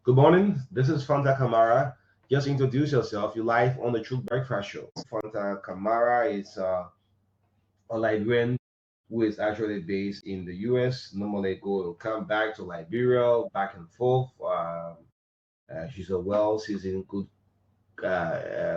Good morning. This is Fanta Kamara. Just introduce yourself. You're live on the Truth Breakfast Show. Fanta Kamara is a Liberian who is actually based in the US. Normally, come back to Liberia, back and forth. She's a well-seasoned, good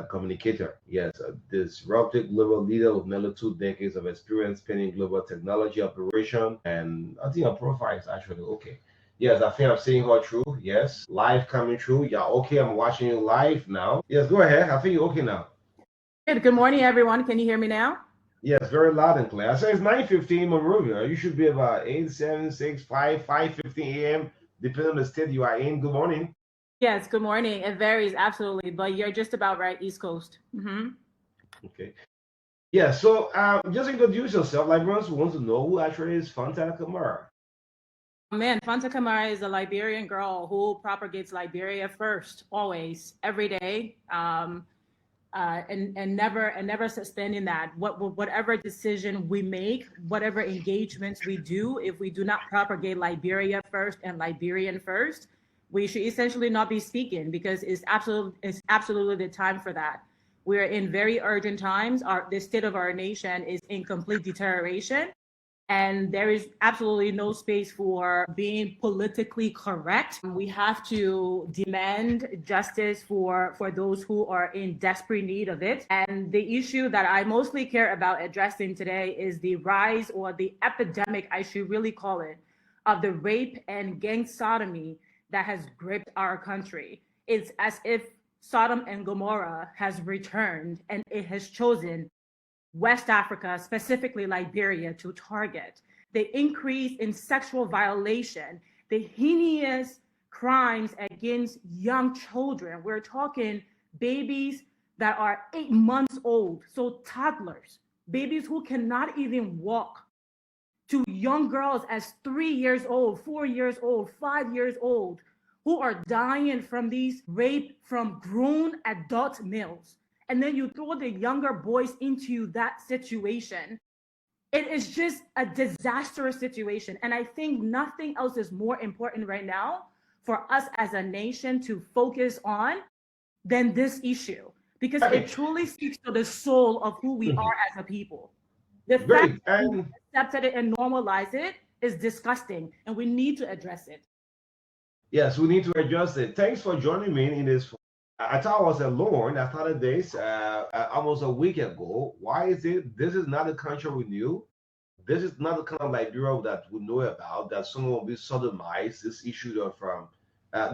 communicator. Yes, a disruptive global leader with nearly 2 decades of experience spanning global technology operation. And I think her profile is actually okay. Yes, I think I'm seeing her through. Yes, live coming through. Yeah, okay, I'm watching you live now. Yes, go ahead. I think you're okay now. Good morning, everyone. Can you hear me now? Yes, very loud and clear. I say it's 9:15 Monrovia. You should be about 8, 7, 6, 5, 5:15 a.m. depending on the state you are in. Good morning. Yes, good morning. It varies, absolutely, but you're just about right, East Coast. Okay. Yeah, so just introduce yourself. Liberians want to know who actually is Fanta Kamara. Man, Fanta Kamara is a Liberian girl who propagates Liberia first, always, every day, and never suspending that. Whatever decision we make, whatever engagements we do, if we do not propagate Liberia first and Liberian first, we should essentially not be speaking, because it's absolutely the time for that. We're in very urgent times. The state of our nation is in complete deterioration, and there is absolutely no space for being politically correct. We have to demand justice for those who are in desperate need of it. And the issue that I mostly care about addressing today is the rise, or the epidemic, I should really call it, of the rape and gang sodomy that has gripped our country. It's as if Sodom and Gomorrah has returned, and it has chosen West Africa, specifically Liberia, to target. The increase in sexual violation, the heinous crimes against young children. We're talking babies that are 8 months old, so toddlers, babies who cannot even walk, to young girls as 3 years old, 4 years old, 5 years old, who are dying from these rape from grown adult males. And then you throw the younger boys into that situation. It is just a disastrous situation. And I think nothing else is more important right now for us as a nation to focus on than this issue, because it truly speaks to the soul of who we are as a people. The fact that we accepted it and normalized it is disgusting, and we need to address it. Yes, we need to address it. Thanks for joining me in this. I thought I was alone. I started this almost a week ago. Why is it? This is not the country we knew. This is not the kind of Liberia that we know about, that someone will be sodomized. This issue of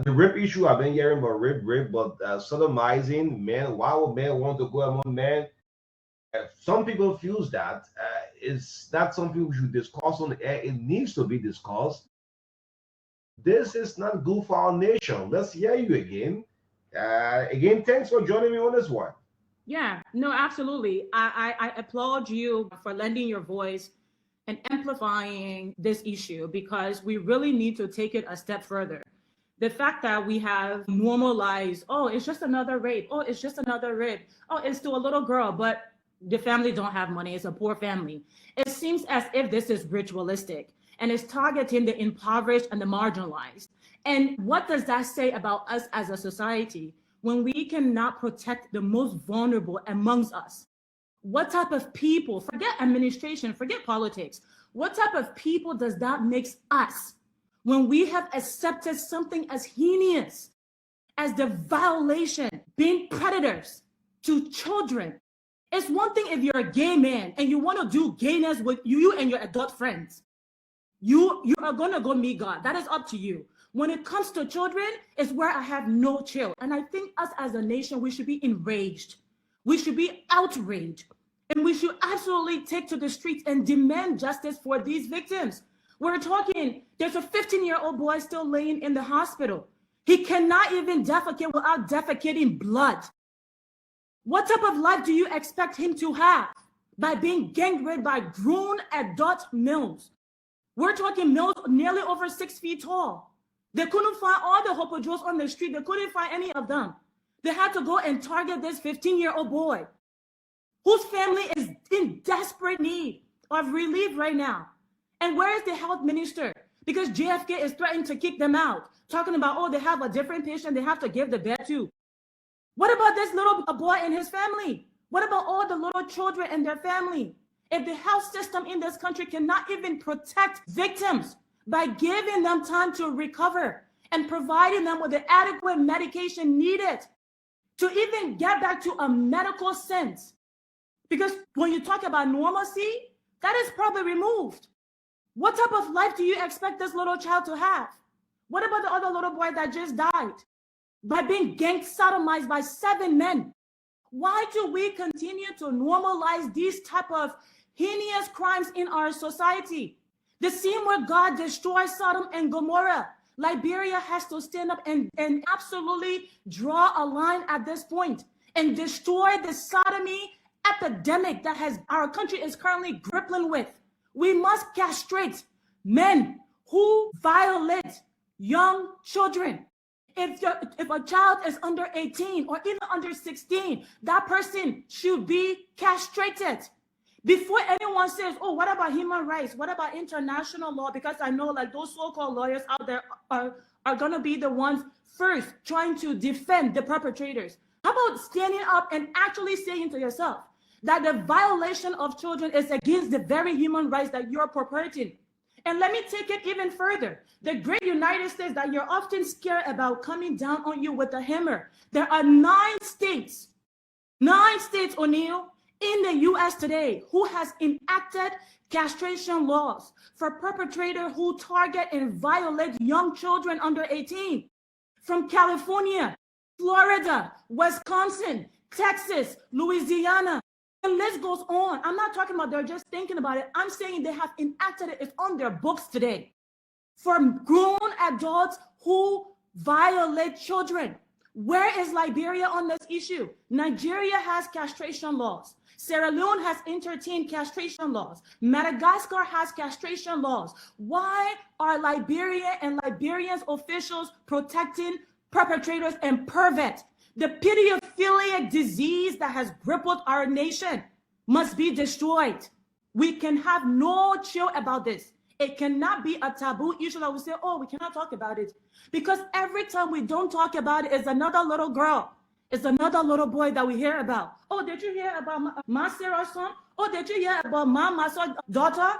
the rape issue, I've been hearing about rape, but sodomizing men, why would men want to go among men? Some people feel that it's not something we should discuss on the air. It needs to be discussed. This is not good for our nation. Let's hear you again. Again, thanks for joining me on this one. Yeah, no, absolutely. I applaud you for lending your voice and amplifying this issue, because we really need to take it a step further. The fact that we have normalized, oh, it's just another rape. Oh, it's just another rape. Oh, it's to a little girl, but the family don't have money. It's a poor family. It seems as if this is ritualistic, and it's targeting the impoverished and the marginalized. And what does that say about us as a society when we cannot protect the most vulnerable amongst us? What type of people, forget administration, forget politics, what type of people does that make us when we have accepted something as heinous as the violation, being predators to children? It's one thing if you're a gay man and you want to do gayness with you and your adult friends. You are gonna go meet God. That is up to you. When it comes to children, it's where I have no chill. And I think us as a nation, we should be enraged. We should be outraged. And we should absolutely take to the streets and demand justice for these victims. We're talking, there's a 15-year-old boy still laying in the hospital. He cannot even defecate without defecating blood. What type of life do you expect him to have by being gang raped by grown adult males? We're talking males nearly over 6 feet tall. They couldn't find all the hopojos on the street. They couldn't find any of them. They had to go and target this 15-year-old boy whose family is in desperate need of relief right now. And where is the health minister? because JFK is threatening to kick them out, talking about, oh, they have a different patient they have to give the bed to. What about this little boy and his family? What about all the little children and their family? If the health system in this country cannot even protect victims by giving them time to recover and providing them with the adequate medication needed to even get back to a medical sense, because when you talk about normalcy, that is probably removed. What type of life do you expect this little child to have? What about the other little boy that just died by being gang sodomized by 7 men? Why do we continue to normalize these type of heinous crimes in our society? The scene where God destroys Sodom and Gomorrah, Liberia has to stand up and absolutely draw a line at this point and destroy the sodomy epidemic that our country is currently grappling with. We must castrate men who violate young children. If a child is under 18 or even under 16, that person should be castrated. Before anyone says, oh, what about human rights? What about international law? Because I know like those so-called lawyers out there are going to be the ones first trying to defend the perpetrators. How about standing up and actually saying to yourself that the violation of children is against the very human rights that you're perpetrating? And let me take it even further. The great United States that you're often scared about coming down on you with a hammer. There are 9 states, O'Neill, in the US today who has enacted castration laws for perpetrators who target and violate young children under 18. From California, Florida, Wisconsin, Texas, Louisiana, the list goes on. I'm not talking about they're just thinking about it. I'm saying they have enacted it. It's on their books today for grown adults who violate children. Where is Liberia on this issue? Nigeria has castration laws. Sierra Leone has entertained castration laws. Madagascar has castration laws. Why are Liberia and Liberians officials protecting perpetrators and perverts? The pedophilic disease that has crippled our nation must be destroyed. We can have no chill about this. It cannot be a taboo issue that we say, oh, we cannot talk about it. Because every time we don't talk about it, it's another little girl. It's another little boy that we hear about. Oh, did you hear about my Sarah's son? Oh, did you hear about my Masa's daughter?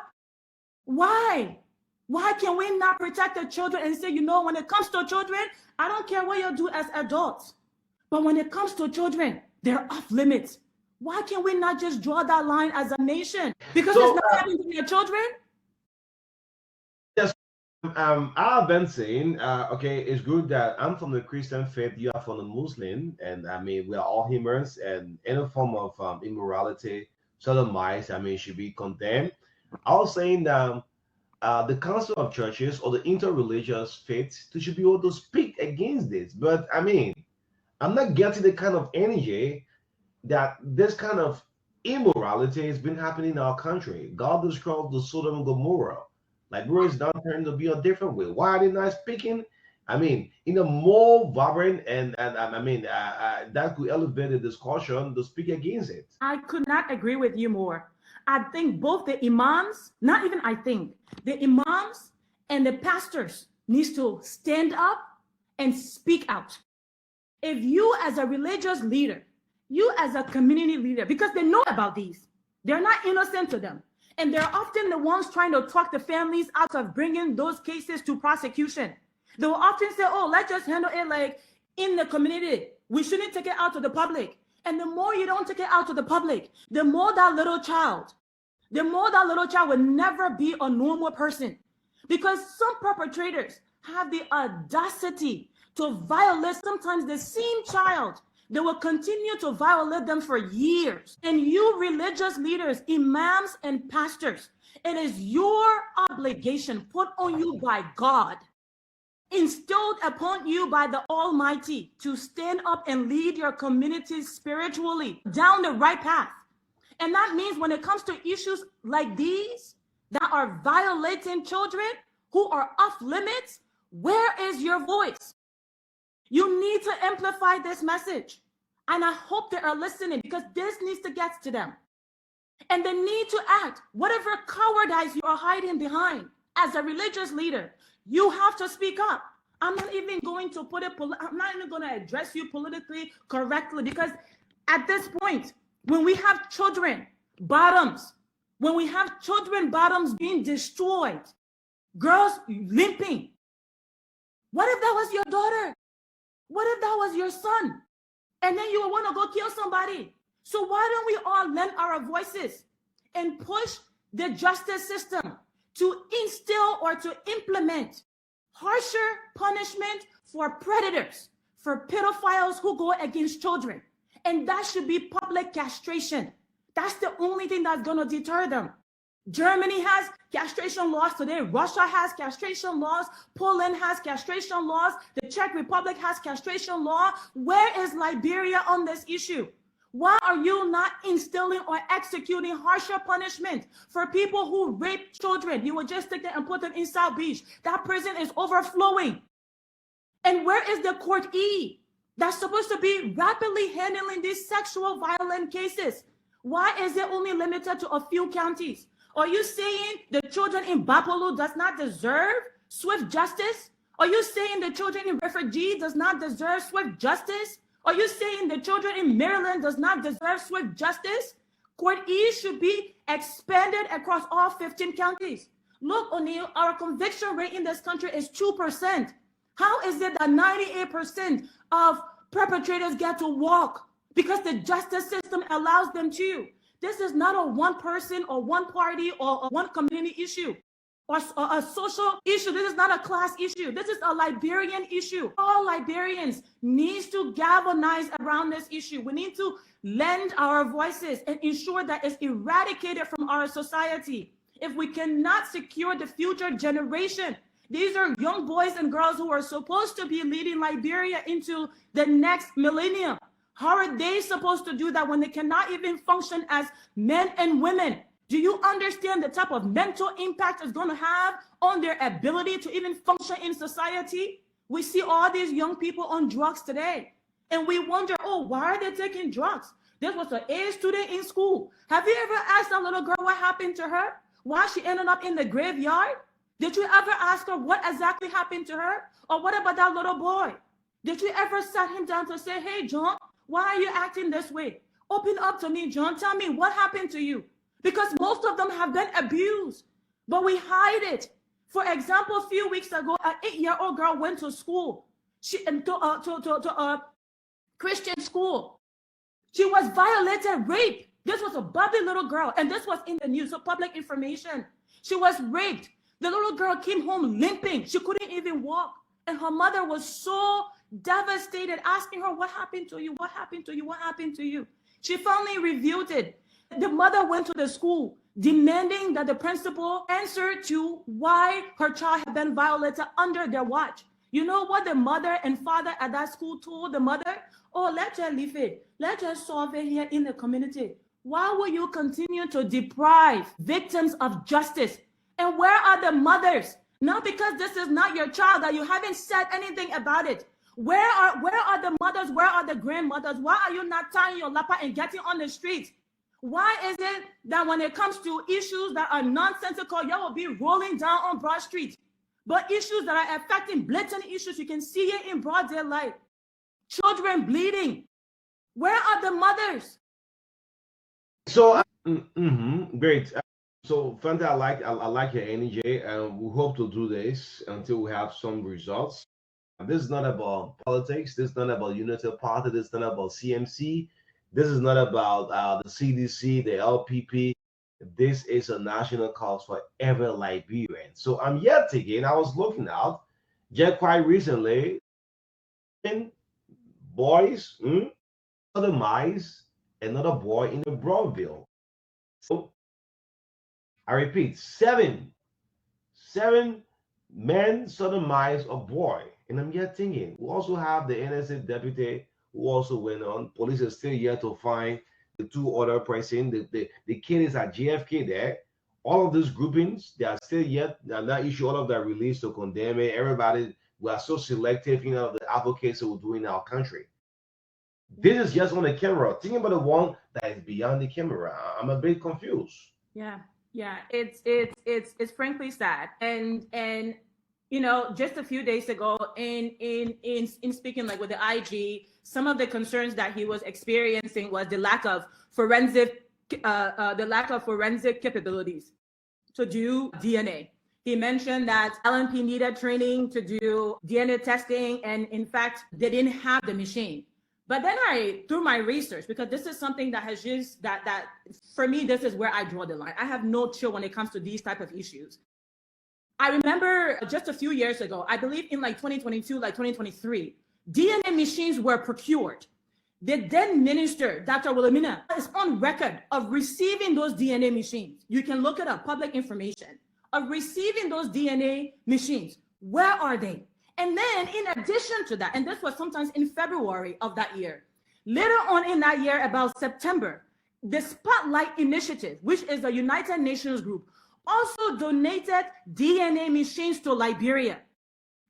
Why? Why can we not protect the children and say, you know, when it comes to children, I don't care what you do as adults. But when it comes to children, they're off limits. Why can we not just draw that line as a nation? Because it's not happening to your children? Yes. I've been saying, okay, it's good that I'm from the Christian faith, you are from the Muslim, and I mean, we are all humans, and any form of immorality, sodomites, I mean, should be condemned. I was saying that the Council of Churches or the interreligious faiths should be able to speak against this. But I mean, I'm not getting the kind of energy that this kind of immorality has been happening in our country. God described the Sodom and Gomorrah. Liberia is now turning to be a different way. Why are they not speaking? I mean, in a more vibrant and I mean, that could elevate the discussion to speak against it. I could not agree with you more. I think both the imams, not even I think, the imams and the pastors needs to stand up and speak out. If you as a religious leader, you as a community leader, because they know about these, they're not innocent to them. And they're often the ones trying to talk the families out of bringing those cases to prosecution. They will often say, oh, let's just handle it like in the community. We shouldn't take it out to the public. And the more you don't take it out to the public, the more that little child will never be a normal person. Because some perpetrators have the audacity to violate sometimes the same child. They will continue to violate them for years. And you religious leaders, imams and pastors, it is your obligation put on you by God, instilled upon you by the Almighty, to stand up and lead your communities spiritually down the right path. And that means when it comes to issues like these that are violating children who are off limits, where is your voice? You need to amplify this message. And I hope they are listening, because this needs to get to them. And they need to act. Whatever cowardice you are hiding behind, As a religious leader, you have to speak up. I'm not even going to put it, I'm not even going to address you politically correctly, because at this point, when we have children bottoms, being destroyed, girls limping, what if that was your daughter? What if that was your son? And then you would want to go kill somebody. So why don't we all lend our voices and push the justice system to instill or to implement harsher punishment for predators, for pedophiles who go against children? And that should be public castration. That's the only thing that's going to deter them. Germany has castration laws today. Russia has castration laws. Poland has castration laws. The Czech Republic has castration law. Where is Liberia on this issue? Why are you not instilling or executing harsher punishment for people who rape children? You would just take them and put them in South Beach. That prison is overflowing. And where is the Court E that's supposed to be rapidly handling these sexual violent cases? Why is it only limited to a few counties? Are you saying the children in Bapolu does not deserve swift justice? Are you saying the children in refugee does not deserve swift justice? Are you saying the children in Maryland does not deserve swift justice? Court E should be expanded across all 15 counties. Look, O'Neill, our conviction rate in this country is 2%. How is it that 98% of perpetrators get to walk? Because the justice system allows them to. This is not a one person or one party or a one community issue or a social issue. This is not a class issue. This is a Liberian issue. All Liberians need to galvanize around this issue. We need to lend our voices and ensure that it's eradicated from our society. If we cannot secure the future generation, these are young boys and girls who are supposed to be leading Liberia into the next millennium. How are they supposed to do that when they cannot even function as men and women? Do you understand the type of mental impact it's going to have on their ability to even function in society? We see all these young people on drugs today, and we wonder, oh, why are they taking drugs? This was an A student in school. Have you ever asked a little girl what happened to her? Why she ended up in the graveyard? Did you ever ask her what exactly happened to her? Or what about that little boy? Did you ever sit him down to say, hey, John, why are you acting this way? Open up to me, John. Tell me what happened to you. Because most of them have been abused, but we hide it. For example, a few weeks ago, an 8-year-old girl went to school. To a Christian school. She was violated, raped. This was a bubbly little girl, and this was in the news, so public information. She was raped. The little girl came home limping. She couldn't even walk. And her mother was so devastated, asking her, what happened to you? What happened to you? What happened to you? She finally revealed it. The mother went to the school demanding that the principal answer to why her child had been violated under their watch. You know what the mother and father at that school told the mother? Oh, let's just leave it. Let's just solve it here in the community. Why will you continue to deprive victims of justice? And where are the mothers? Not because this is not your child, that you haven't said anything about it. Where are the mothers? Where are the grandmothers? Why are you not tying your lapa and getting on the streets? Why is it that when it comes to issues that are nonsensical, you will be rolling down on Broad Street? But issues that are affecting blatant issues, you can see it in broad daylight. Children bleeding. Where are the mothers? So, great. So, Fanta, I like your energy, and we hope to do this until we have some results. This is not about politics. This is not about Unity Party. This is not about CMC. This is not about the CDC, the LPP. This is a national cause for every Liberian. So I'm yet again, I was looking out just quite recently, boys, other mice, another boy in the Broadville. So I repeat, seven men sodomized a boy. And I'm yet thinking, we also have the NSA deputy who also went on. Police is still yet to find the two other person. The kid is at JFK there. All of these groupings, they are still yet not issue all of that release to condemn it. Everybody, we are so selective, the advocates that we do in our country. This is just on the camera. Thinking about the one that is beyond the camera. I'm a bit confused. Yeah. Yeah, it's frankly sad. And you know, just a few days ago in speaking like with the IG, some of the concerns that he was experiencing was the lack of forensic capabilities to do DNA. He mentioned that LNP needed training to do DNA testing, and in fact, they didn't have the machine. But then through my research, because this is something that has just that for me, this is where I draw the line. I have no chill when it comes to these type of issues. I remember just a few years ago, I believe in like 2022, like 2023, DNA machines were procured. The then minister, Dr. Wilhelmina, is on record of receiving those DNA machines. You can look it up, public information, of receiving those DNA machines. Where are they? And then in addition to that, and this was sometimes in February of that year, later on in that year, about September, the Spotlight Initiative, which is a United Nations group, also donated DNA machines to Liberia.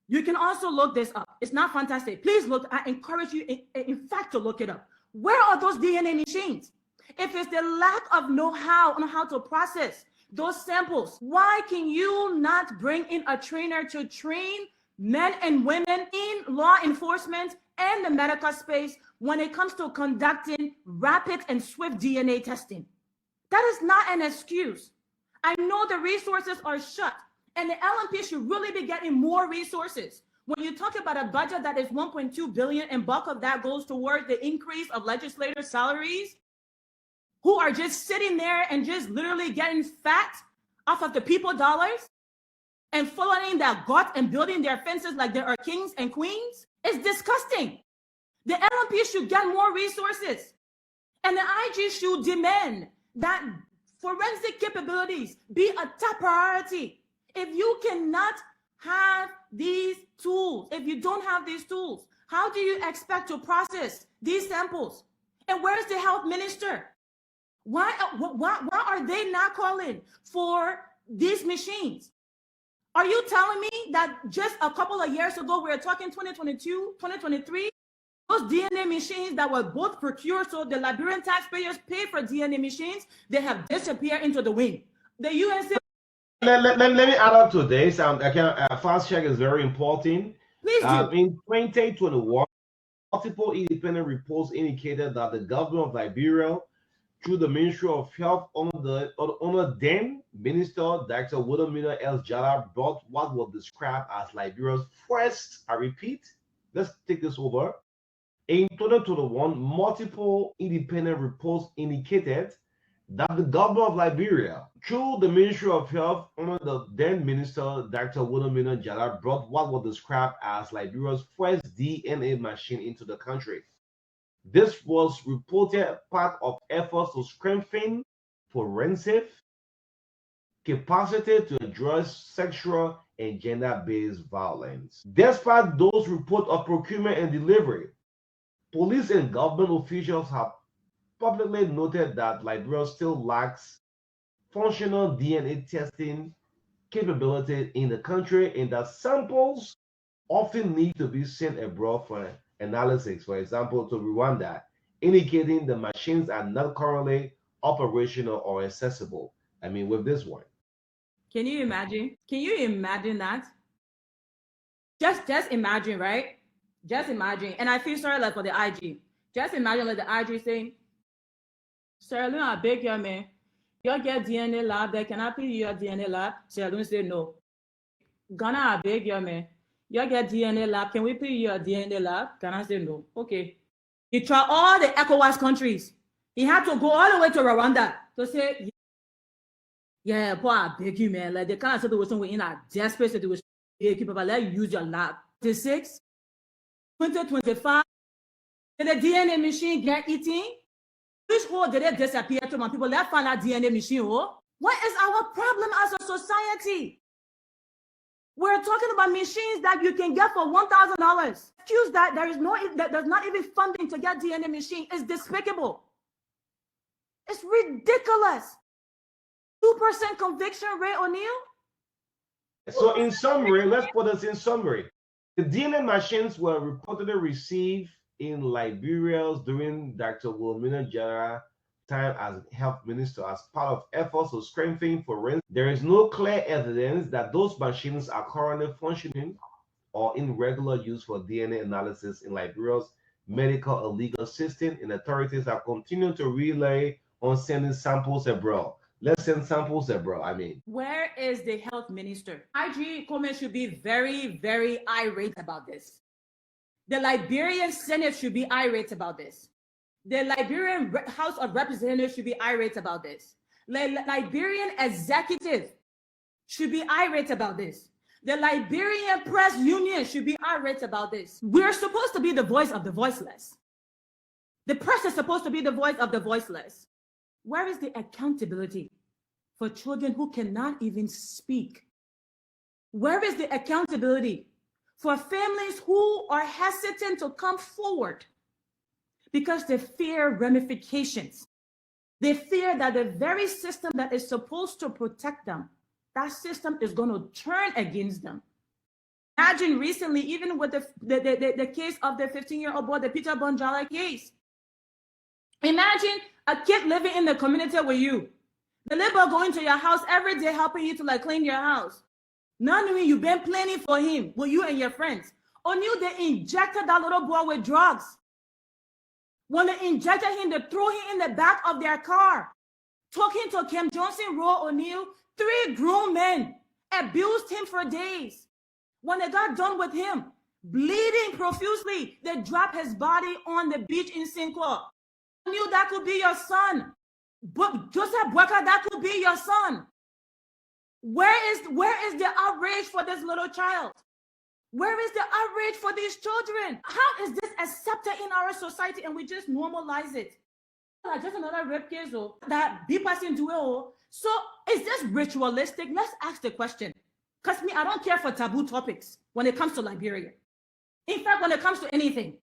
You can also look this up. It's not fantastic. Please look. I encourage you, in fact, to look it up. Where are those DNA machines? If it's the lack of know-how on how to process those samples, why can you not bring in a trainer to train men and women in law enforcement and the medical space when it comes to conducting rapid and swift DNA testing? That is not an excuse. I know the resources are shut, and the LNP should really be getting more resources. When you talk about a budget that is 1.2 billion and bulk of that goes towards the increase of legislators' salaries, who are just sitting there and just literally getting fat off of the people dollars and following their gut and building their fences like they are kings and queens, it's disgusting. The LNP should get more resources, and the IG should demand that forensic capabilities be a top priority. If you cannot have these tools, if you don't have these tools, how do you expect to process these samples? And where's the health minister? Why are they not calling for these machines? Are you telling me that just a couple of years ago, we were talking 2022, 2023, those DNA machines that were both procured so the Liberian taxpayers pay for DNA machines, they have disappeared into the wind. The UNC. Let me add up to this. Fast check is very important. Please do. In 2021, multiple independent reports indicated that the government of Liberia, through the Ministry of Health under then Minister Dr. Wilhelmina L. Jala, brought what was described as Liberia's first, I repeat, let's take this over. In 2021, multiple independent reports indicated that the government of Liberia, through the Ministry of Health under the then Minister Dr. Wilhelmina Jala, brought what was described as Liberia's first DNA machine into the country. This was reported part of efforts to strengthen forensic capacity to address sexual and gender-based violence. Despite those reports of procurement and delivery, police and government officials have publicly noted that Liberia still lacks functional DNA testing capability in the country, and that samples often need to be sent abroad for analysis, for example, to Rwanda, indicating the machines are not currently operational or accessible. I mean, with this one. Can you imagine? Can you imagine that? Just imagine, right? Just imagine. And I feel sorry like for the IG. Just imagine like the IG saying, Sierra Leone, I beg you, man. You get DNA lab there. Can I pay you your DNA lab? Sierra Leone say no. Ghana, I beg you, man. You get DNA lab. Can we pay you your DNA lab? Ghana say no. Okay. He tried all the ECOWAS countries. He had to go all the way to Rwanda to say, yeah, boy, I beg you, man. Like the kind of situation we're in a desperate situation. People let you use your lab. 2026, 2025, did the DNA machine get eaten? Which hole did it disappear to? Man, people let's find that DNA machine. Oh, what is our problem as a society? We're talking about machines that you can get for $1,000. Excuse that there's not even funding to get DNA machine. It's despicable. It's ridiculous. 2% conviction rate, O'Neill. So in summary, let's put this in summary. The DNA machines were reportedly received in Liberia during Dr. Wilhelmina Jara time as health minister as part of efforts to strengthen forensics. There is no clear evidence that those machines are currently functioning or in regular use for DNA analysis in Liberia's medical and legal system, and authorities are continuing to rely on sending samples abroad. Let's send samples abroad, I mean. Where is the health minister? IG Komen should be very, very irate about this. The Liberian Senate should be irate about this. The Liberian House of Representatives should be irate about this. Liberian executive should be irate about this. The Liberian Press Union should be irate about this. We're supposed to be the voice of the voiceless. The press is supposed to be the voice of the voiceless. Where is the accountability for children who cannot even speak? Where is the accountability for families who are hesitant to come forward because they fear ramifications? They fear that the very system that is supposed to protect them, that system is going to turn against them. Imagine recently, even with the case of the 15-year-old boy, the Peter Bonjala case. Imagine a kid living in the community with you. The neighbor going to your house every day, helping you to like clean your house. Not knowing you've been planning for him with you and your friends. Or knew they injected that little boy with drugs. When they injected him, they threw him in the back of their car. Took him to Kim Johnson Road, O'Neill. 3 grown men abused him for days. When they got done with him, bleeding profusely, they dropped his body on the beach in St. Clair. Knew that could be your son. But Joseph Bweka, that could be your son. Where is the outrage for this little child? Where is the outrage for these children? How is this accepted in our society and we just normalize it? Like just another rape case that be passing to it. So is this ritualistic? Let's ask the question. Because me, I don't care for taboo topics when it comes to Liberia. In fact, when it comes to anything,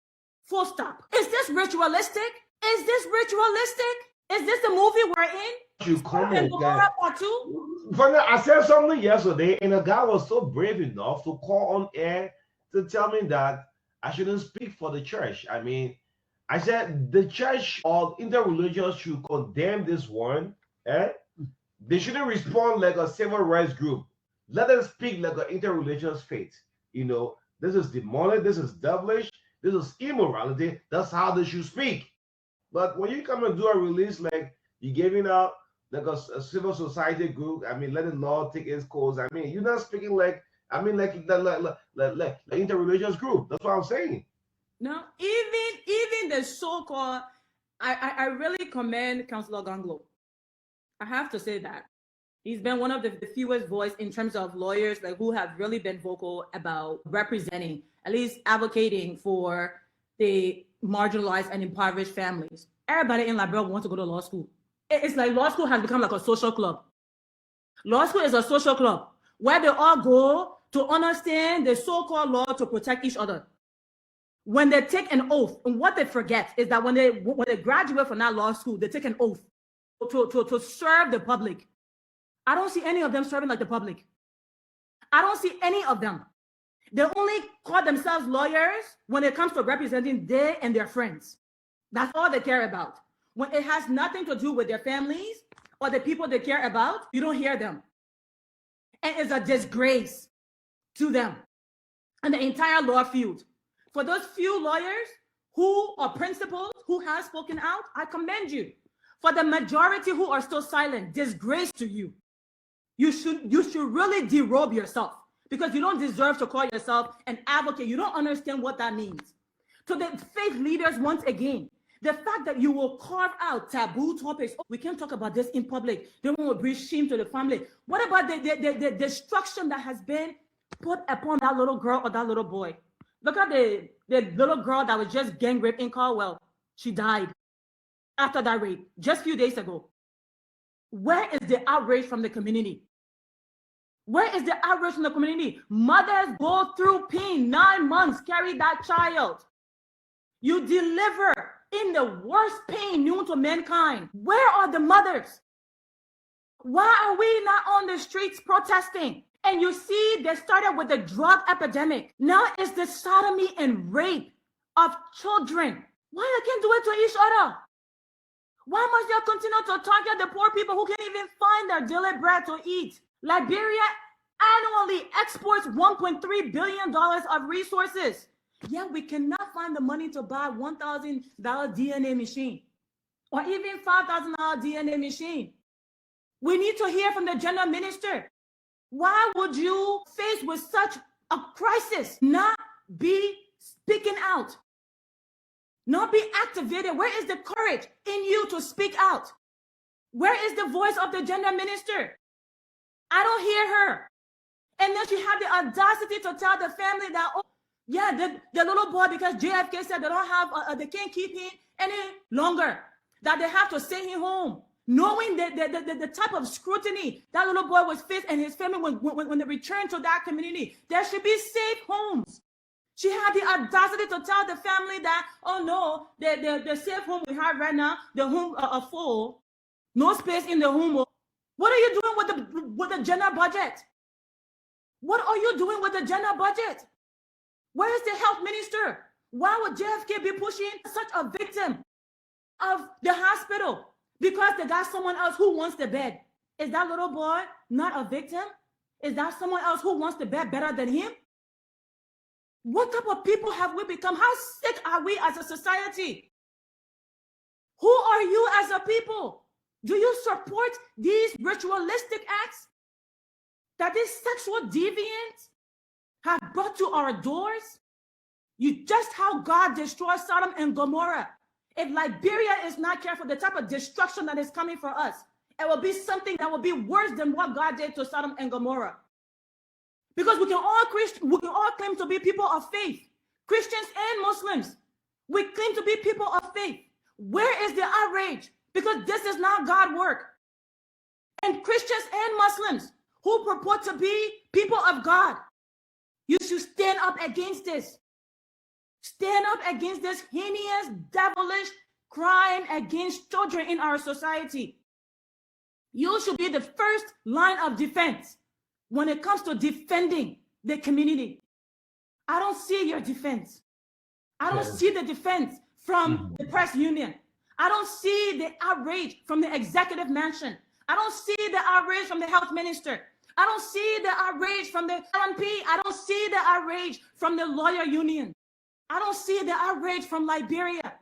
full stop. Is this ritualistic? Is this ritualistic? Is this the movie we're in? You comment that. I said something yesterday, and a guy was so brave enough to call on air to tell me that I shouldn't speak for the church. I mean, I said the church or interreligious should condemn this one. They shouldn't respond like a civil rights group. Let them speak like an interreligious faith. You know, this is demonic, this is devilish, this is immorality. That's how they should speak. But when you come and do a release like you're giving out like a civil society group, I mean, let the law take its course. I mean, you're not speaking like the interreligious group. That's what I'm saying. No, even the so-called, I really commend Councillor Ganglo. I have to say that. He's been one of the fewest voice in terms of lawyers like who have really been vocal about representing, at least advocating for the marginalized and impoverished families. Everybody in Liberia wants to go to law school. It's like law school has become like a social club. Law school is a social club where they all go to understand the so-called law to protect each other. When they take an oath, and what they forget is that when they graduate from that law school, they take an oath to serve the public. I don't see any of them serving like the public. I don't see any of them. They only call themselves lawyers when it comes to representing they and their friends. That's all they care about. When it has nothing to do with their families or the people they care about, you don't hear them. And it's a disgrace to them and the entire law field. For those few lawyers who are principals who have spoken out, I commend you. For the majority who are still silent, disgrace to you. You should really derobe yourself because you don't deserve to call yourself an advocate. You don't understand what that means. To the faith leaders, once again, the fact that you will carve out taboo topics. Oh, we can't talk about this in public. They won't bring shame to the family. What about the destruction that has been put upon that little girl or that little boy? Look at the little girl that was just gang raped in Caldwell. She died after that rape just a few days ago. Where is the outrage from the community? Where is the outrage from the community? Mothers go through pain, 9 months, carry that child. You deliver in the worst pain known to mankind. Where are the mothers? Why are we not on the streets protesting? And you see, they started with the drug epidemic. Now it's the sodomy and rape of children. Why they can't do it to each other? Why must they continue to target the poor people who can't even find their daily bread to eat? Liberia annually exports $1.3 billion of resources. Yet we cannot find the money to buy $1,000 DNA machine or even $5,000 DNA machine. We need to hear from the general minister. Why would you, faced with such a crisis, not be speaking out? Not be activated? Where is the courage in you to speak out? Where is the voice of the general minister? I don't hear her. And then she had the audacity to tell the family that, oh, yeah, the little boy, because JFK said they can't keep him any longer, that they have to send him home, knowing the type of scrutiny that little boy was faced and his family when they returned to that community. There should be safe homes. She had the audacity to tell the family that, oh no, the safe home we have right now, the home are full, no space in the home. What are you doing with the general budget? What are you doing with the general budget? Where is the health minister? Why would JFK be pushing such a victim of the hospital? Because they got someone else who wants the bed. Is that little boy not a victim? Is that someone else who wants the bed better than him? What type of people have we become? How sick are we as a society? Who are you as a people? Do you support these ritualistic acts that these sexual deviants have brought to our doors? You just how God destroyed Sodom and Gomorrah. If Liberia is not careful, the type of destruction that is coming for us, it will be something that will be worse than what God did to Sodom and Gomorrah. Because we can all claim to be people of faith, Christians and Muslims. We claim to be people of faith. Where is the outrage? Because this is not God's work. And Christians and Muslims who purport to be people of God, you should stand up against this. Stand up against this heinous, devilish crime against children in our society. You should be the first line of defense when it comes to defending the community. I don't see your defense. I don't see the defense from the press union. I don't see the outrage from the executive mansion. I don't see the outrage from the health minister. I don't see the outrage from the LNP. I don't see the outrage from the lawyer union. I don't see the outrage from Liberia.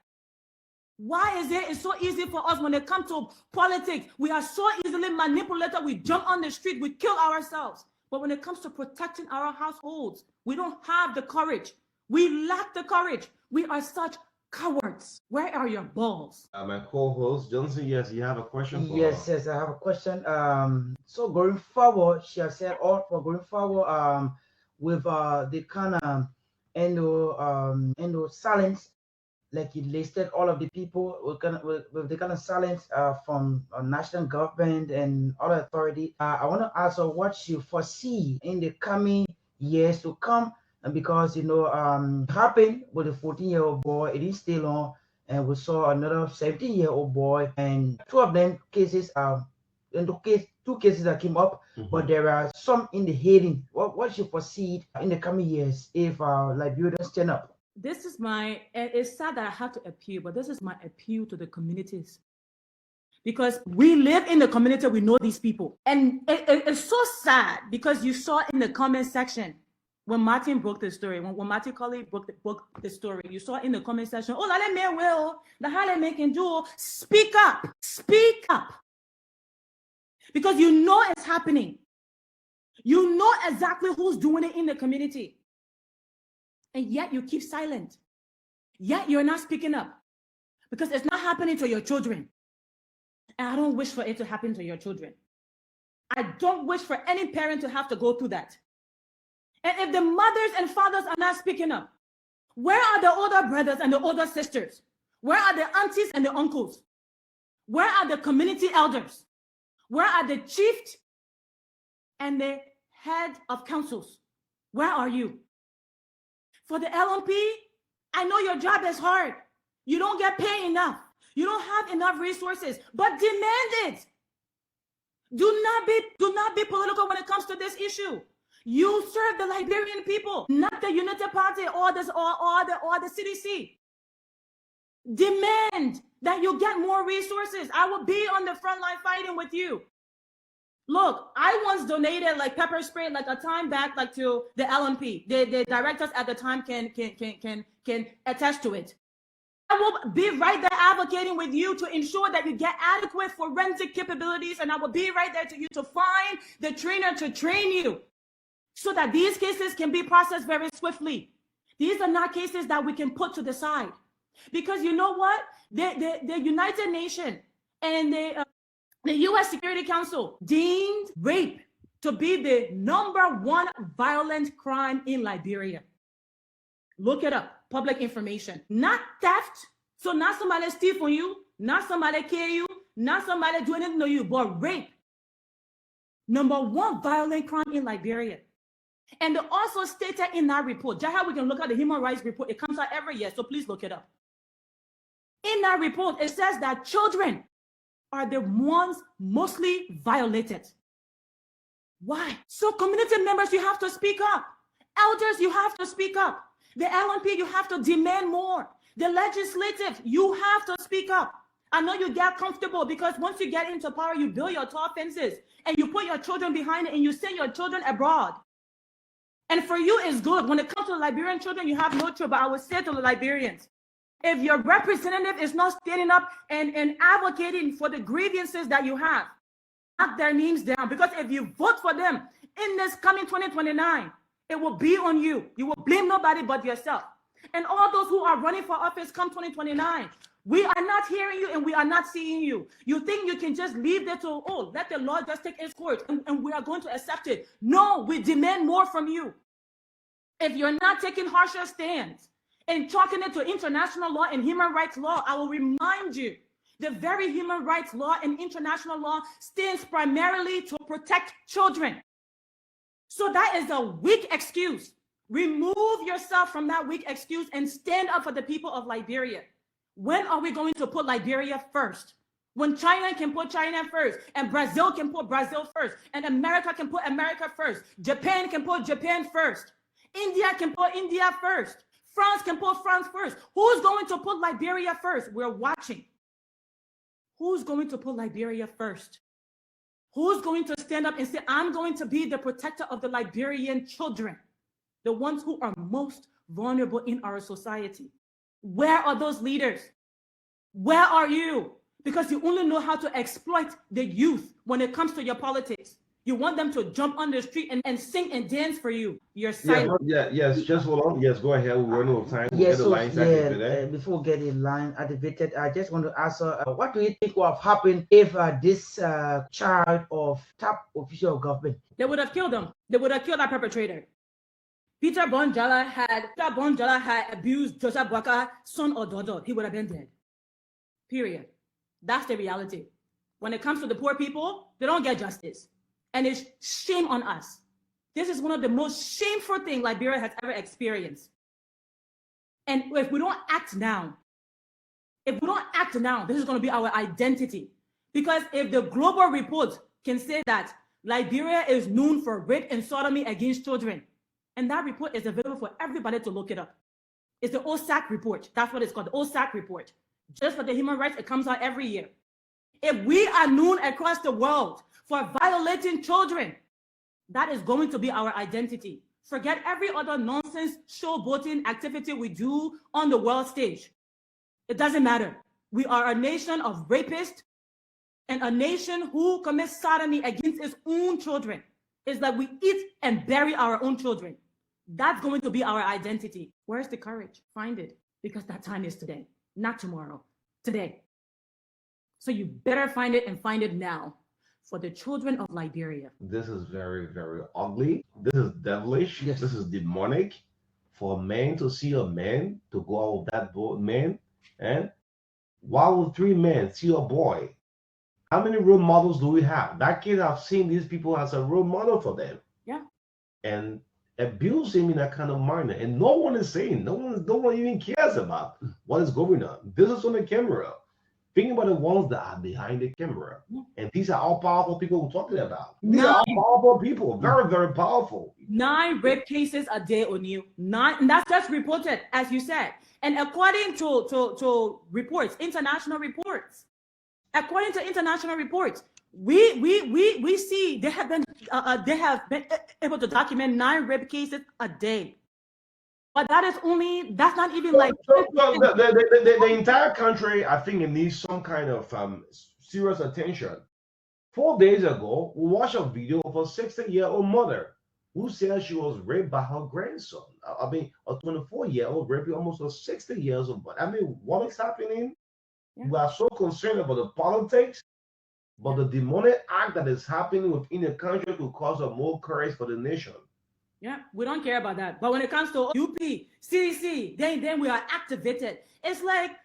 Why is it? It's so easy for us when it comes to politics. We are so easily manipulated. We jump on the street. We kill ourselves. But when it comes to protecting our households, we don't have the courage. We lack the courage. We are such cowards. Where are your balls? My co-host Johnson, yes, you have a question for Yes, I have a question. So going forward, she has said all for going forward, with the kind of silence, like you listed all of the people with the kind of silence from national government and other authority. I want to ask her what you foresee in the coming years to come, and because happened with a 14-year-old boy, it is still on, and we saw another 17-year-old boy, and two of them cases two cases that came up, but there are some in the hiding. What you foresee in the coming years if Liberians stand up? This is it's sad that I have to appeal, but this is my appeal to the communities. Because we live in the community, we know these people. And it's so sad because you saw in the comment section, when Martin broke the story, when Martin Colley broke the story, you saw in the comment section, oh, let me will, the hell they can do, speak up. Because you know it's happening. You know exactly who's doing it in the community. And yet you keep silent. Yet you're not speaking up. Because it's not happening to your children. And I don't wish for it to happen to your children. I don't wish for any parent to have to go through that. And if the mothers and fathers are not speaking up, where are the older brothers and the older sisters? Where are the aunties and the uncles? Where are the community elders? Where are the chiefs and the head of councils? Where are you? For the LMP, I know your job is hard. You don't get paid enough. You don't have enough resources, but demand it. Do not be political when it comes to this issue. You serve the Liberian people, not the Unity Party or the CDC. Demand that you get more resources. I will be on the front line fighting with you. Look, I once donated like pepper spray like a time back, like to the LMP. The directors at the time can attest to it. I will be right there advocating with you to ensure that you get adequate forensic capabilities, and I will be right there to you to find the trainer to train you so that these cases can be processed very swiftly. These are not cases that we can put to the side. Because you know what? The United Nations and the U.S. Security Council deemed rape to be the #1 violent crime in Liberia. Look it up, public information. Not theft, so not somebody steal from you, not somebody kill you, not somebody do anything to you, but rape. #1 violent crime in Liberia. And they also stated in that report, just how we can look at the human rights report, it comes out every year, so please look it up. In that report, it says that children are the ones mostly violated. Why? So community members, you have to speak up. Elders, you have to speak up. The LNP, you have to demand more. The legislative, you have to speak up. I know you get comfortable because once you get into power, you build your tall fences and you put your children behind it and you send your children abroad. And for you, it's good. When it comes to the Liberian children, you have no trouble. But I would say to the Liberians, if your representative is not standing up and advocating for the grievances that you have, knock their names down. Because if you vote for them in this coming 2029, it will be on you. You will blame nobody but yourself. And all those who are running for office come 2029, we are not hearing you and we are not seeing you. You think you can just leave there to, oh, let the law just take its course and we are going to accept it. No, we demand more from you. If you're not taking harsher stands and chalking it to international law and human rights law, I will remind you, the very human rights law and international law stands primarily to protect children. So that is a weak excuse. Remove yourself from that weak excuse and stand up for the people of Liberia. When are we going to put Liberia first? When China can put China first, and Brazil can put Brazil first, and America can put America first, Japan can put Japan first, India can put India first, France can put France first. Who's going to put Liberia first? We're watching. Who's going to put Liberia first? Who's going to stand up and say, I'm going to be the protector of the Liberian children, the ones who are most vulnerable in our society? Where are those leaders? Where are you? Because you only know how to exploit the youth when it comes to your politics. You want them to jump on the street and sing and dance for you. You're silent. Yes, just hold on. Yes, go ahead. We're running out of time. Yes, before we get the line activated, I just want to ask her, what do you think would have happened if this child of top official of government? They would have killed him. They would have killed that perpetrator. Peter Bonjala had abused Joseph Boaka's son or daughter, he would have been dead. Period. That's the reality. When it comes to the poor people, they don't get justice. And it's shame on us. This is one of the most shameful things Liberia has ever experienced. And if we don't act now, this is going to be our identity. Because if the global report can say that Liberia is known for rape and sodomy against children, and that report is available for everybody to look it up. It's the OSAC report. That's what it's called, the OSAC report. Just for the human rights, it comes out every year. If we are known across the world for violating children, that is going to be our identity. Forget every other nonsense showboating activity we do on the world stage. It doesn't matter. We are a nation of rapists and a nation who commits sodomy against its own children. It's like we eat and bury our own children. That's going to be our identity. Where's the courage? Find it, because that time is today, not tomorrow, today. So you better find it and find it now for the children of Liberia. This is very, very ugly. This is devilish. Yes. This is demonic. For a man to see a man, to go out with that man, and why would 3 men see a boy? How many role models do we have? That kid have seen these people as a role model for them. Yeah. And abuse him in that kind of manner. And no one is saying, no one even cares about what is going on. This is on the camera. Think about the ones that are behind the camera. And these are all powerful people we're talking about. These 9 are all powerful people. Very, very powerful. 9 rape cases a day, O'Neil. 9, and that's just reported, as you said. And according to reports, international reports, according to international reports, we see they have been able to document 9 rape cases a day. But that's not even like the entire country. I think it needs some kind of serious attention. 4 days ago, we watched a video of a 60-year-old mother who said she was raped by her grandson. I mean, a 24-year-old raping almost a 60 years old. I mean, what is happening? Yeah. We are so concerned about the politics, but the demonic act that is happening within the country could cause a more courage for the nation. Yeah, we don't care about that. But when it comes to UP, CDC, then we are activated. It's like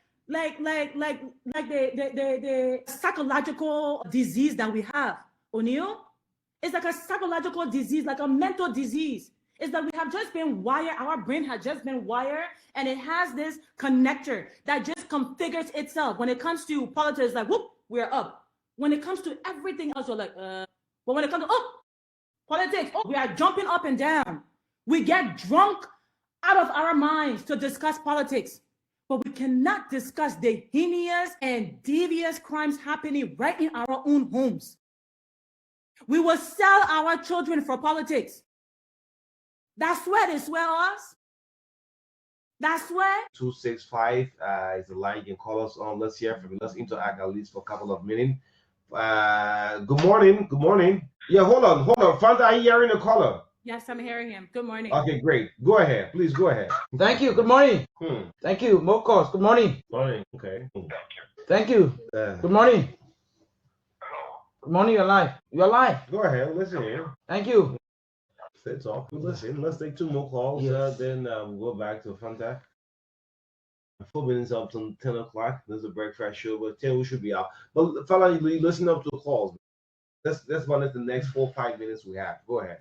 the psychological disease that we have, O'Neil. It's like a psychological disease, like a mental disease. It's that we have just been wired, our brain has just been wired, and it has this connector that just configures itself. When it comes to politics, like, whoop, we're up. When it comes to everything else, we're like, but when it comes to, politics, we are jumping up and down. We get drunk out of our minds to discuss politics, but we cannot discuss the heinous and devious crimes happening right in our own homes. We will sell our children for politics. That's where they swear us. That's where. 265 is the line you can call us on. Let's hear from you. Let's interact at least for a couple of minutes. Good morning. Good morning. Yeah, hold on. Fanta, are you hearing the caller? Yes, I'm hearing him. Good morning. Okay, great. Go ahead. Please go ahead. Thank you. Good morning. Thank you. Mokos. Good morning. Morning. Okay. Thank you. Good morning. Good morning. You're live. You're live. Go ahead. Listen here. Thank you. Stay talk. Listen. Let's take 2 more calls. Yes. Then we'll go back to Fanta. 4 minutes up to 10 o'clock. There's a breakfast show, but 10 we should be out. But fella, you listen up to the calls. Let's run it the next 4 or 5 minutes we have. Go ahead.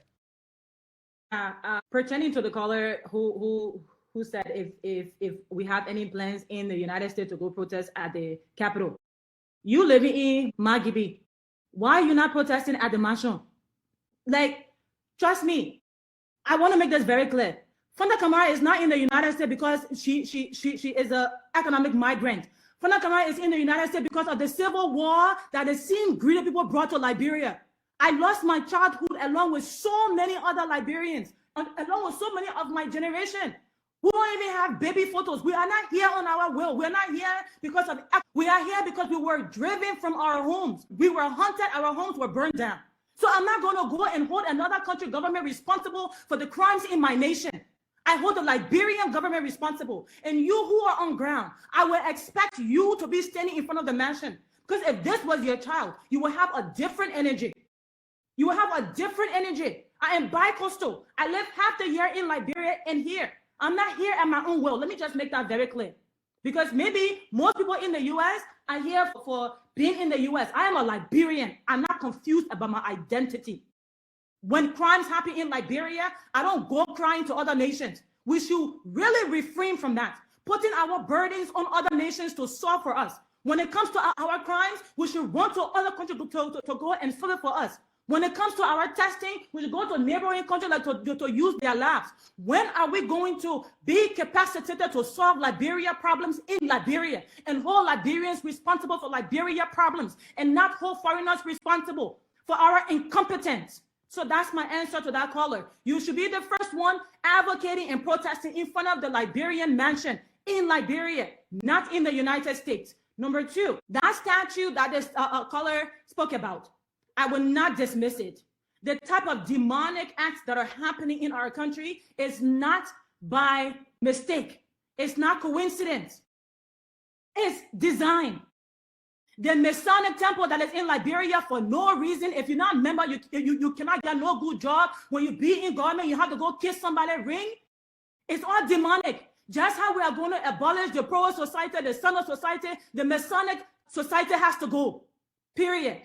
Pertaining to the caller who said if we have any plans in the United States to go protest at the Capitol, you living in Magibi, why are you not protesting at the mansion? Like, trust me, I want to make this very clear. Fanta Kamara is not in the United States because she is an economic migrant. Fanta Kamara is in the United States because of the civil war that the same greedy people brought to Liberia. I lost my childhood along with so many other Liberians, along with so many of my generation who don't even have baby photos. We are not here on our will. We're not here because of, we are here because we were driven from our homes. We were hunted, our homes were burned down. So I'm not going to go and hold another country government responsible for the crimes in my nation. I hold the Liberian government responsible. And you who are on ground, I will expect you to be standing in front of the mansion. Because if this was your child, you will have a different energy. You will have a different energy. I am bi-coastal. I live half the year in Liberia and here. I'm not here at my own will. Let me just make that very clear. Because maybe most people in the U.S. are here for being in the U.S. I am a Liberian. I'm not confused about my identity. When crimes happen in Liberia, I don't go crying to other nations. We should really refrain from that, putting our burdens on other nations to solve for us. When it comes to our crimes, we should run to other countries to go and solve it for us. When it comes to our testing, we should go to neighboring countries like to use their labs. When are we going to be capacitated to solve Liberia problems in Liberia and hold Liberians responsible for Liberia problems and not hold foreigners responsible for our incompetence? So that's my answer to that caller. You should be the first one advocating and protesting in front of the Liberian mansion in Liberia, not in the United States. Number 2, that statue that this caller spoke about, I will not dismiss it. The type of demonic acts that are happening in our country is not by mistake. It's not coincidence. It's design. The Masonic temple that is in Liberia for no reason. If you're not a member, you cannot get no good job. When you be in government, you have to go kiss somebody's ring. It's all demonic. Just how we are going to abolish the Pro Society, the Son of Society, the Masonic Society has to go. Period.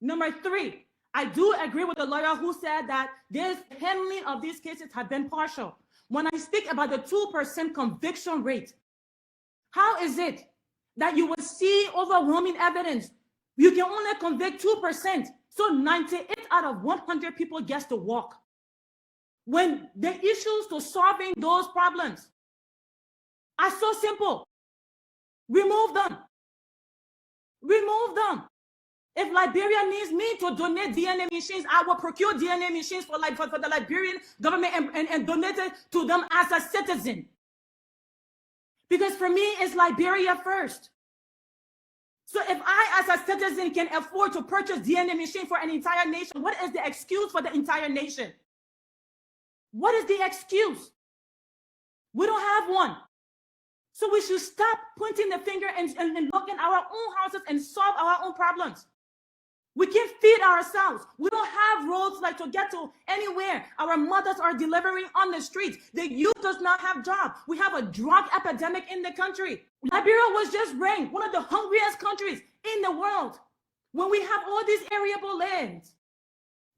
Number 3, I do agree with the lawyer who said that this handling of these cases have been partial. When I speak about the 2% conviction rate, how is it that you will see overwhelming evidence. You can only convict 2%. So 98 out of 100 people gets to walk. When the issues to solving those problems are so simple, remove them. Remove them. If Liberia needs me to donate DNA machines, I will procure DNA machines for the Liberian government and donate it to them as a citizen. Because for me, it's Liberia first. So if I, as a citizen, can afford to purchase DNA machine for an entire nation, what is the excuse for the entire nation? What is the excuse? We don't have one. So we should stop pointing the finger and look in our own houses and solve our own problems. We can't feed ourselves. We don't have roads like to get to anywhere. Our mothers are delivering on the streets. The youth does not have jobs. We have a drug epidemic in the country. Liberia was just ranked one of the hungriest countries in the world. When we have all these arable lands,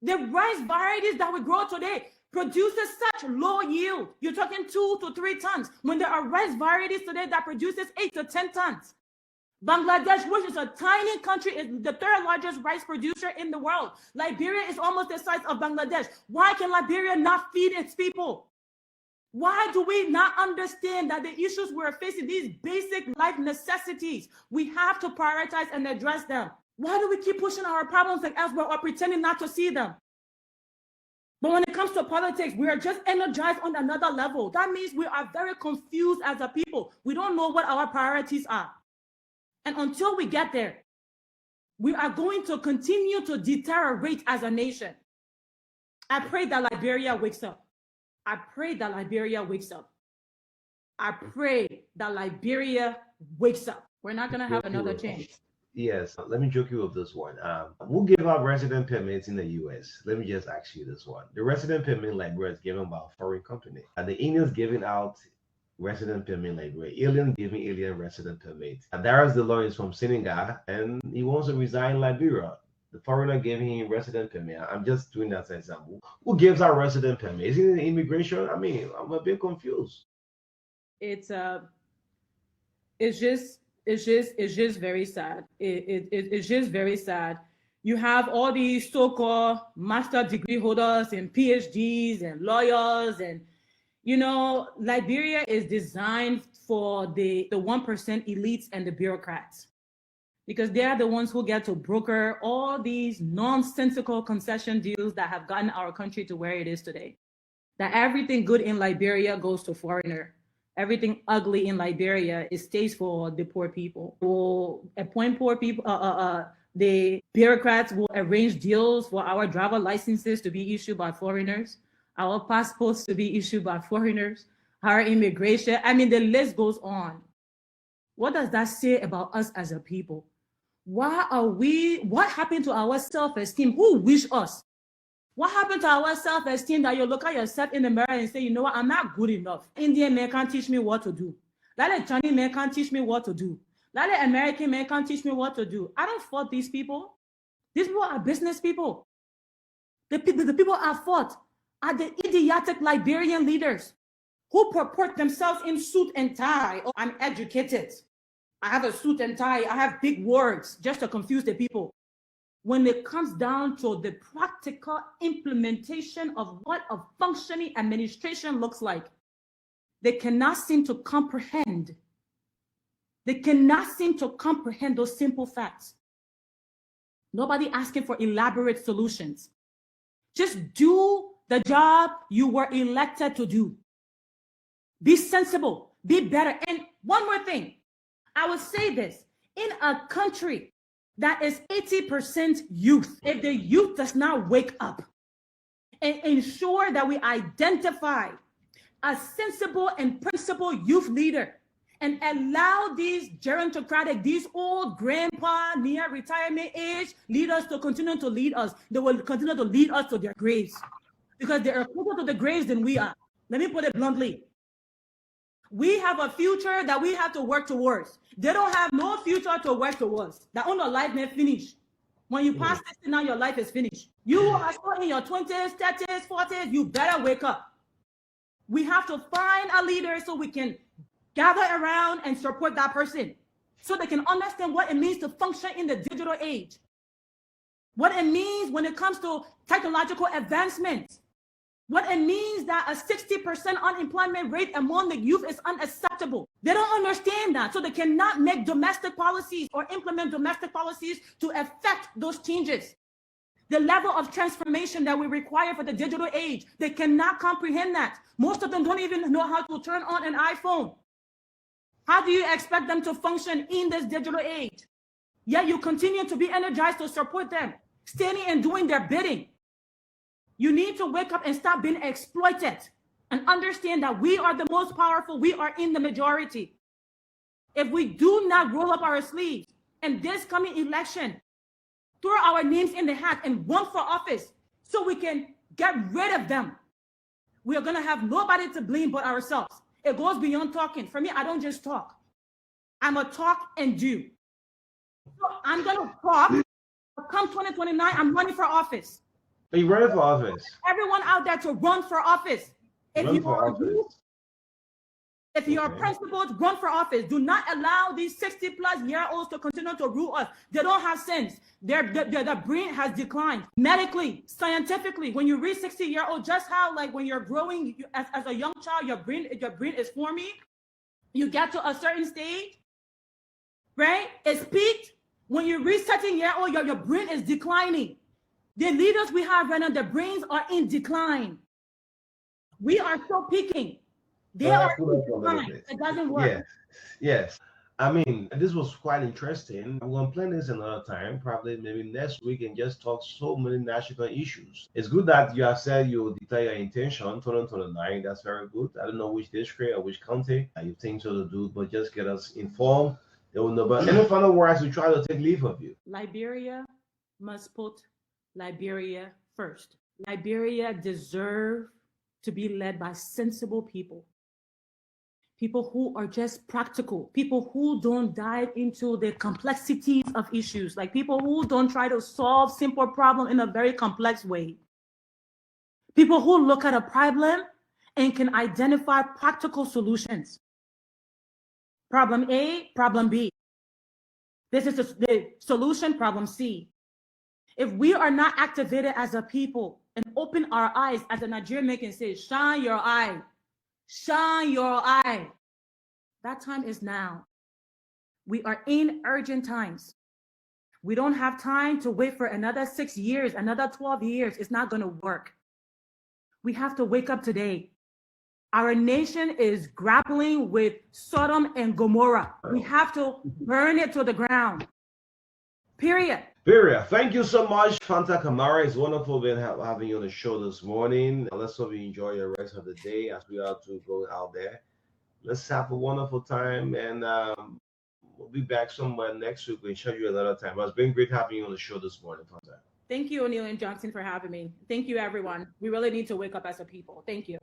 the rice varieties that we grow today produces such low yield. You're talking 2 to 3 tons. When there are rice varieties today that produces 8 to 10 tons. Bangladesh, which is a tiny country, is the 3rd largest rice producer in the world. Liberia is almost the size of Bangladesh. Why can Liberia not feed its people? Why do we not understand that the issues we're facing, these basic life necessities, we have to prioritize and address them? Why do we keep pushing our problems like elsewhere or pretending not to see them? But when it comes to politics, we are just energized on another level. That means we are very confused as a people. We don't know what our priorities are. And until we get there, we are going to continue to deteriorate as a nation. I pray that Liberia wakes up. I pray that Liberia wakes up. I pray that Liberia wakes up. We're not going to have another change. Yes, let me joke you with this one. We'll give out resident permits in the US. Let me just ask you this one. The resident permit Liberia is given by a foreign company. Are the Indians giving out resident permit Liberia? Alien giving alien resident permit. And Darius Delon is from Senegal and he wants to reside in Liberia. The foreigner giving him resident permit. I'm just doing that as an example. Who gives out resident permit? Is it immigration? I mean, I'm a bit confused. It's just very sad. It's just very sad. You have all these so-called master degree holders and PhDs and lawyers, and you know, Liberia is designed for the 1% elites and the bureaucrats, because they are the ones who get to broker all these nonsensical concession deals that have gotten our country to where it is today. That everything good in Liberia goes to foreigner. Everything ugly in Liberia, it stays for the poor people. Will appoint poor people. The bureaucrats will arrange deals for our driver licenses to be issued by foreigners, our passports to be issued by foreigners, our immigration. I mean, the list goes on. What does that say about us as a people? What happened to our self-esteem? Who wish us? What happened to our self-esteem that you look at yourself in the mirror and say, you know what, I'm not good enough. Indian man can't teach me what to do. That Chinese man can't teach me what to do. That American man can't teach me what to do. I don't fault these people. These people are business people. The people I fought are the idiotic Liberian leaders who purport themselves in suit and tie. Oh, I'm educated. I have a suit and tie. I have big words just to confuse the people. When it comes down to the practical implementation of what a functioning administration looks like, they cannot seem to comprehend. They cannot seem to comprehend those simple facts. Nobody asking for elaborate solutions. Just do the job you were elected to do. Be sensible, be better. And one more thing, I would say this, in a country that is 80% youth, if the youth does not wake up and ensure that we identify a sensible and principled youth leader and allow these gerontocratic, these old grandpa near retirement age leaders to continue to lead us, they will continue to lead us to their graves because they are closer to the graves than we are. Let me put it bluntly. We have a future that we have to work towards. They don't have no future to work towards. That own your life may finish. When you pass this, now your life is finished. You are still in your 20s, 30s, 40s, you better wake up. We have to find a leader so we can gather around and support that person. so they can understand what it means to function in the digital age, what it means when it comes to technological advancement, what it means that a 60% unemployment rate among the youth is unacceptable. They don't understand that, so they cannot make domestic policies or implement domestic policies to affect those changes. The level of transformation that we require for the digital age, they cannot comprehend that. Most of them don't even know how to turn on an iPhone. How do you expect them to function in this digital age? Yet you continue to be energized to support them, standing and doing their bidding. You need to wake up and stop being exploited and understand that we are the most powerful. We are in the majority. If we do not roll up our sleeves in this coming election, throw our names in the hat and run for office so we can get rid of them, we are going to have nobody to blame but ourselves. It goes beyond talking. For me, I don't just talk. I'm a talk and do. So I'm going to talk. Come 2029, I'm running for office. Are you running for office? Everyone out there to run for office. If you are principled, run for office. Do not allow these 60-plus-year-olds to continue to rule us. They don't have sense. Their brain has declined. Medically, scientifically, when you reach 60-year-old, just how like when you're growing as a young child, your brain is forming. You get to a certain stage, right? It's peaked. When you reach 60-year-old, your brain is declining. The leaders we have right now, their brains are in decline. We are still peaking. They are in decline. It doesn't work. Yes. I mean, this was quite interesting. I'm going to plan this another time, probably maybe next week, and just talk so many national issues. It's good that you have said you will declare your intention 2029. That's very good. I don't know which district or which county you think so to do, but just get us informed. They will know. But any final words we try to take leave of you? Liberia must put Liberia first. Liberia deserves to be led by sensible people. People who are just practical, people who don't dive into the complexities of issues, like people who don't try to solve simple problems in a very complex way. People who look at a problem and can identify practical solutions. Problem A, problem B. This is the solution, problem C. If we are not activated as a people and open our eyes, as a Nigerian can say, shine your eye. Shine your eye. That time is now. We are in urgent times. We don't have time to wait for another 6 years, another 12 years. It's not going to work. We have to wake up today. Our nation is grappling with Sodom and Gomorrah. We have to burn it to the ground. Period. Thank you so much, Fanta Kamara. It's wonderful having you on the show this morning. Let's hope you enjoy the rest of the day as we are to go out there. Let's have a wonderful time, and we'll be back somewhere next week. We'll show you another time. It's been great having you on the show this morning, Fanta. Thank you, O'Neill and Johnson, for having me. Thank you, everyone. We really need to wake up as a people. Thank you.